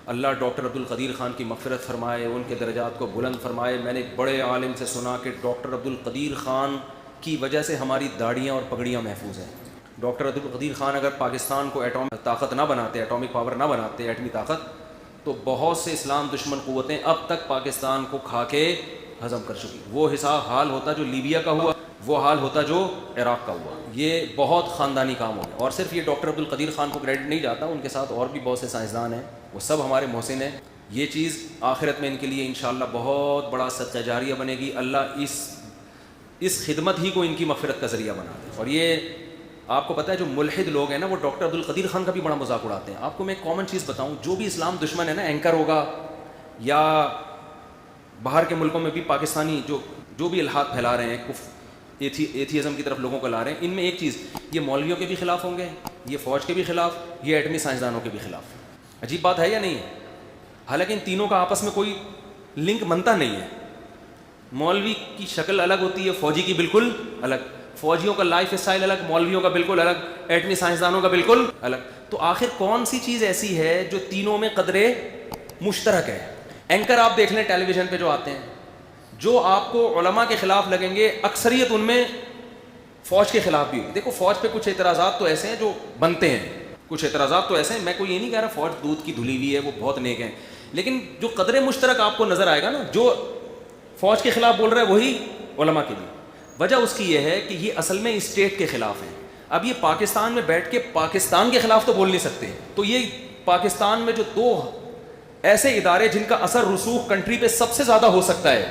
اللہ doctor Abdul Qadeer Khan کی مغفرت فرمائے، ان کے درجات کو بلند فرمائے۔ میں نے ایک بڑے عالم سے سنا کہ ڈاکٹر عبدالقدیر خان کی وجہ سے ہماری داڑھیاں اور پگڑیاں محفوظ ہیں۔ ڈاکٹر عبدالقدیر خان اگر پاکستان کو ایٹامک طاقت نہ بناتے، ایٹامک پاور نہ بناتے، ایٹمی طاقت، تو بہت سے اسلام دشمن قوتیں اب تک پاکستان کو کھا کے ہضم کر چکی۔ وہ حال ہوتا جو لیبیا کا ہوا، وہ حال ہوتا جو عراق کا ہوا۔ یہ بہت خاندانی کام ہو گیا، اور صرف یہ ڈاکٹر عبدالقدیر خان کو کریڈٹ نہیں جاتا، ان کے ساتھ اور بھی بہت سے سائنسدان ہیں، وہ سب ہمارے محسن ہیں۔ یہ چیز آخرت میں ان کے لیے انشاءاللہ بہت بڑا صدقہ جاریہ بنے گی۔ اللہ اس خدمت ہی کو ان کی مغفرت کا ذریعہ بنا دے۔ اور یہ آپ کو پتہ ہے جو ملحد لوگ ہیں نا، وہ ڈاکٹر عبدالقدیر خان کا بھی بڑا مذاق اڑاتے ہیں۔ آپ کو میں ایک کامن چیز بتاؤں، جو بھی اسلام دشمن ہے نا، اینکر ہوگا یا باہر کے ملکوں میں بھی پاکستانی جو بھی الحاد پھیلا رہے ہیں، ایتھیزم کی طرف لوگوں کو لا رہے ہیں، ان میں ایک چیز، یہ مولویوں کے بھی خلاف ہوں گے، یہ فوج کے بھی خلاف، یہ ایٹمی سائنسدانوں کے بھی خلاف۔ عجیب بات ہے یا نہیں ہے؟ حالانکہ ان تینوں کا آپس میں کوئی لنک بنتا نہیں ہے۔ مولوی کی شکل الگ ہوتی ہے، فوجی کی بالکل الگ، فوجیوں کا لائف اسٹائل الگ، مولویوں کا بالکل الگ، ایٹمی سائنسدانوں کا بالکل الگ۔ تو آخر کون سی چیز ایسی ہے جو تینوں میں قدرے مشترک ہے؟ اینکر آپ دیکھ لیں ٹیلی ویژن پہ جو آتے ہیں، جو آپ کو علماء کے خلاف لگیں گے، اکثریت ان میں فوج کے خلاف بھی ہوگی۔ دیکھو فوج پہ کچھ اعتراضات تو ایسے ہیں جو بنتے ہیں، کچھ اعتراضات تو ایسے ہیں، میں کوئی یہ نہیں کہہ رہا فوج دودھ کی دھلی ہوئی ہے، وہ بہت نیک ہیں، لیکن جو قدر مشترک آپ کو نظر آئے گا نا، جو فوج کے خلاف بول رہا ہے وہی علماء کے لیے۔ وجہ اس کی یہ ہے کہ یہ اصل میں اسٹیٹ کے خلاف ہیں۔ اب یہ پاکستان میں بیٹھ کے پاکستان کے خلاف تو بول نہیں سکتے، تو یہ پاکستان میں جو دو ایسے ادارے جن کا اثر رسوخ کنٹری پہ سب سے زیادہ ہو سکتا ہے،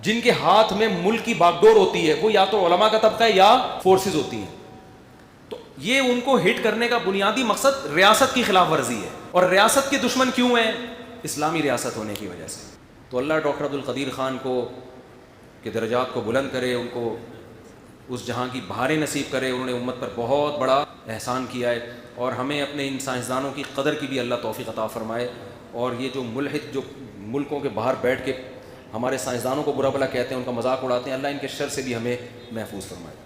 جن کے ہاتھ میں ملک کی باغ ڈور ہوتی ہے، وہ یا تو علماء کا طبقہ ہے یا فورسز ہوتی ہیں، تو یہ ان کو ہٹ کرنے کا بنیادی مقصد ریاست کی خلاف ورزی ہے۔ اور ریاست کے دشمن کیوں ہیں؟ اسلامی ریاست ہونے کی وجہ سے۔ تو اللہ ڈاکٹر عبدالقدیر خان کو کے درجات کو بلند کرے، ان کو اس جہاں کی بہاریں نصیب کرے۔ انہوں نے امت پر بہت بڑا احسان کیا ہے، اور ہمیں اپنے ان سائنسدانوں کی قدر کی بھی اللہ توفیق عطا فرمائے۔ اور یہ جو ملحد جو ملکوں کے باہر بیٹھ کے ہمارے سائنسدانوں کو برا بھلا کہتے ہیں، ان کا مذاق اڑاتے ہیں، اللہ ان کے شر سے بھی ہمیں محفوظ فرمائے۔